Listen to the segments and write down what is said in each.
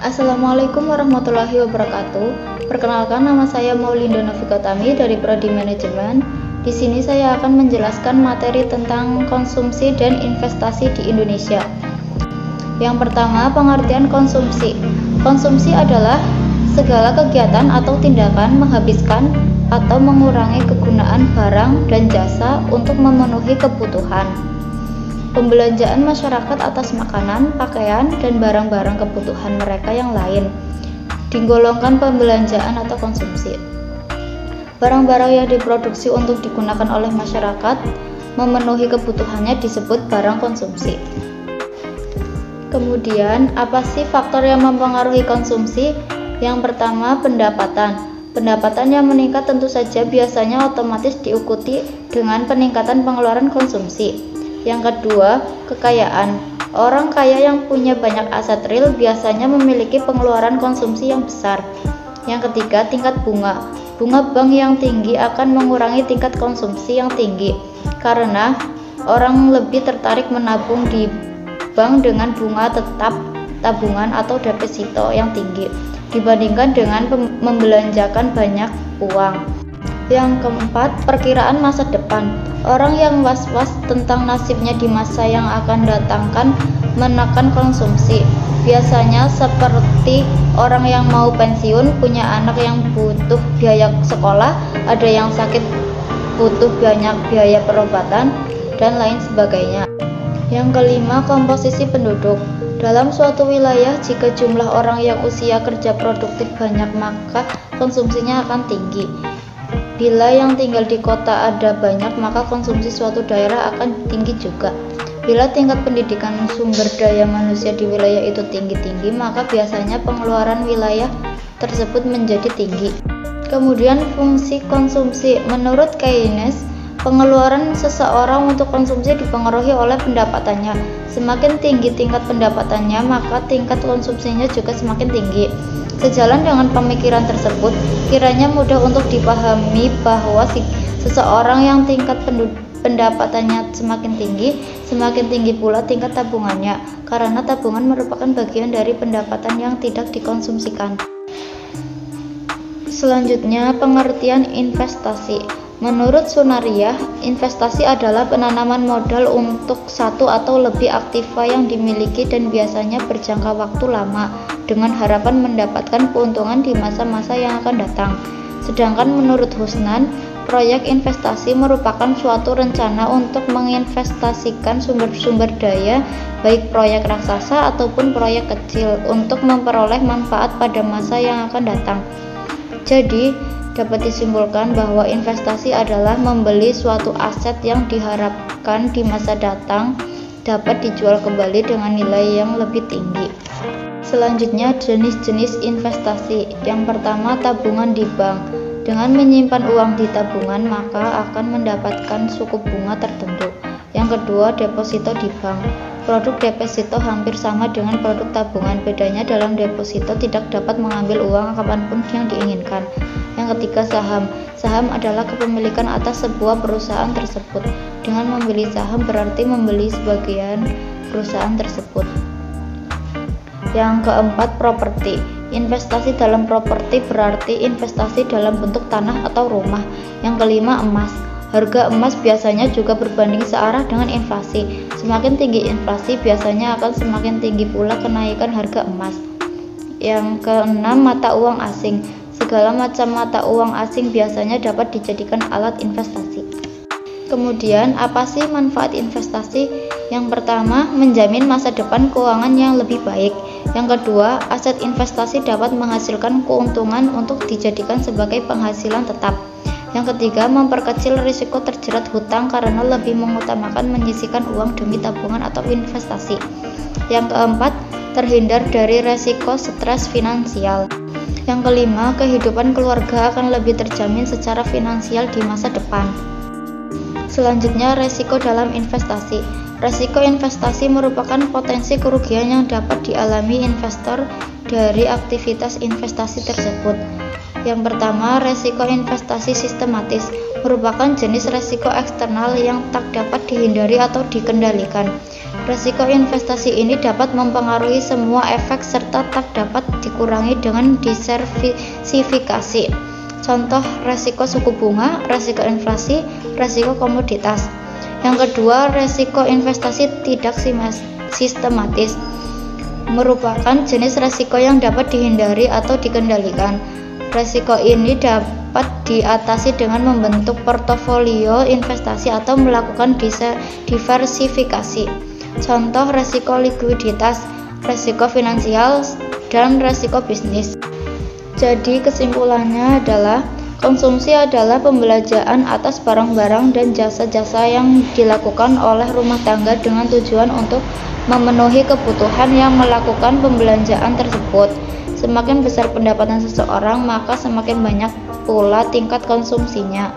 Assalamualaikum warahmatullahi wabarakatuh. Perkenalkan, nama saya Maulinda Novikotami dari Prodi Manajemen. Di sini saya akan menjelaskan materi tentang konsumsi dan investasi di Indonesia. Yang pertama, pengertian konsumsi. Konsumsi adalah segala kegiatan atau tindakan menghabiskan atau mengurangi kegunaan barang dan jasa untuk memenuhi kebutuhan. Pembelanjaan masyarakat atas makanan, pakaian, dan barang-barang kebutuhan mereka yang lain digolongkan pembelanjaan atau konsumsi. Barang-barang yang diproduksi untuk digunakan oleh masyarakat memenuhi kebutuhannya disebut barang konsumsi. Kemudian, apa sih faktor yang mempengaruhi konsumsi? Yang pertama, pendapatan. Pendapatan yang meningkat tentu saja biasanya otomatis diikuti dengan peningkatan pengeluaran konsumsi. Yang kedua, kekayaan. Orang kaya yang punya banyak aset real biasanya memiliki pengeluaran konsumsi yang besar. Yang ketiga, tingkat bunga. Bunga bank yang tinggi akan mengurangi tingkat konsumsi yang tinggi, karena orang lebih tertarik menabung di bank dengan bunga tetap tabungan atau deposito yang tinggi dibandingkan dengan membelanjakan banyak uang. Yang keempat, perkiraan masa depan. Orang yang was-was tentang nasibnya di masa yang akan datangkan menekan konsumsi. Biasanya seperti orang yang mau pensiun, punya anak yang butuh biaya sekolah, ada yang sakit butuh banyak biaya perobatan, dan lain sebagainya. Yang kelima, komposisi penduduk. Dalam suatu wilayah, jika jumlah orang yang usia kerja produktif banyak, maka konsumsinya akan tinggi. Bila yang tinggal di kota ada banyak, maka konsumsi suatu daerah akan tinggi juga. Bila tingkat pendidikan sumber daya manusia di wilayah itu tinggi-tinggi, maka biasanya pengeluaran wilayah tersebut menjadi tinggi. Kemudian fungsi konsumsi. Menurut Keynes, pengeluaran seseorang untuk konsumsi dipengaruhi oleh pendapatannya. Semakin tinggi tingkat pendapatannya, maka tingkat konsumsinya juga semakin tinggi. Sejalan dengan pemikiran tersebut, kiranya mudah untuk dipahami bahwa seseorang yang tingkat pendapatannya semakin tinggi pula tingkat tabungannya, karena tabungan merupakan bagian dari pendapatan yang tidak dikonsumsikan. Selanjutnya, pengertian investasi. Menurut Sunariah, investasi adalah penanaman modal untuk satu atau lebih aktiva yang dimiliki dan biasanya berjangka waktu lama dengan harapan mendapatkan keuntungan di masa-masa yang akan datang. Sedangkan menurut Husnan, proyek investasi merupakan suatu rencana untuk menginvestasikan sumber-sumber daya, baik proyek raksasa ataupun proyek kecil, untuk memperoleh manfaat pada masa yang akan datang. Jadi, dapat disimpulkan bahwa investasi adalah membeli suatu aset yang diharapkan di masa datang dapat dijual kembali dengan nilai yang lebih tinggi. Selanjutnya, jenis-jenis investasi. Yang pertama, tabungan di bank. Dengan menyimpan uang di tabungan, maka akan mendapatkan suku bunga tertentu. Yang kedua, deposito di bank. Produk deposito hampir sama dengan produk tabungan. Bedanya dalam deposito tidak dapat mengambil uang kapanpun yang diinginkan. Yang ketiga, saham. Saham adalah kepemilikan atas sebuah perusahaan tersebut. Dengan membeli saham berarti membeli sebagian perusahaan tersebut. Yang keempat, properti. Investasi dalam properti berarti investasi dalam bentuk tanah atau rumah. Yang kelima, emas. Harga emas biasanya juga berbanding searah dengan inflasi. Semakin tinggi inflasi, biasanya akan semakin tinggi pula kenaikan harga emas. Yang keenam, mata uang asing. Segala macam mata uang asing biasanya dapat dijadikan alat investasi. Kemudian, apa sih manfaat investasi? Yang pertama, menjamin masa depan keuangan yang lebih baik. Yang kedua, aset investasi dapat menghasilkan keuntungan untuk dijadikan sebagai penghasilan tetap. Yang ketiga, memperkecil risiko terjerat hutang karena lebih mengutamakan menyisihkan uang demi tabungan atau investasi. Yang keempat, terhindar dari risiko stres finansial. Yang kelima, kehidupan keluarga akan lebih terjamin secara finansial di masa depan. Selanjutnya, risiko dalam investasi. Risiko investasi merupakan potensi kerugian yang dapat dialami investor dari aktivitas investasi tersebut. Yang pertama, risiko investasi sistematis merupakan jenis risiko eksternal yang tak dapat dihindari atau dikendalikan. Resiko investasi ini dapat mempengaruhi semua efek serta tak dapat dikurangi dengan diversifikasi. Contoh resiko suku bunga, resiko inflasi, resiko komoditas. Yang kedua, resiko investasi tidak sistematis merupakan jenis resiko yang dapat dihindari atau dikendalikan. Resiko ini dapat diatasi dengan membentuk portofolio investasi atau melakukan diversifikasi. Contoh resiko likuiditas, resiko finansial, dan resiko bisnis. Jadi kesimpulannya adalah konsumsi adalah pembelanjaan atas barang-barang dan jasa-jasa yang dilakukan oleh rumah tangga dengan tujuan untuk memenuhi kebutuhan yang melakukan pembelanjaan tersebut. Semakin besar pendapatan seseorang, maka semakin banyak pula tingkat konsumsinya.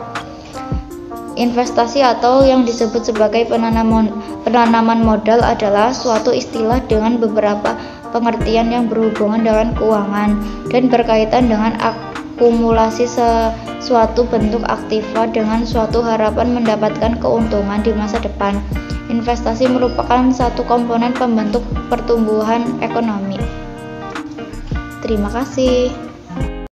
Investasi atau yang disebut sebagai penanaman modal adalah suatu istilah dengan beberapa pengertian yang berhubungan dengan keuangan dan berkaitan dengan akumulasi suatu bentuk aktiva dengan suatu harapan mendapatkan keuntungan di masa depan. Investasi merupakan satu komponen pembentuk pertumbuhan ekonomi. Terima kasih.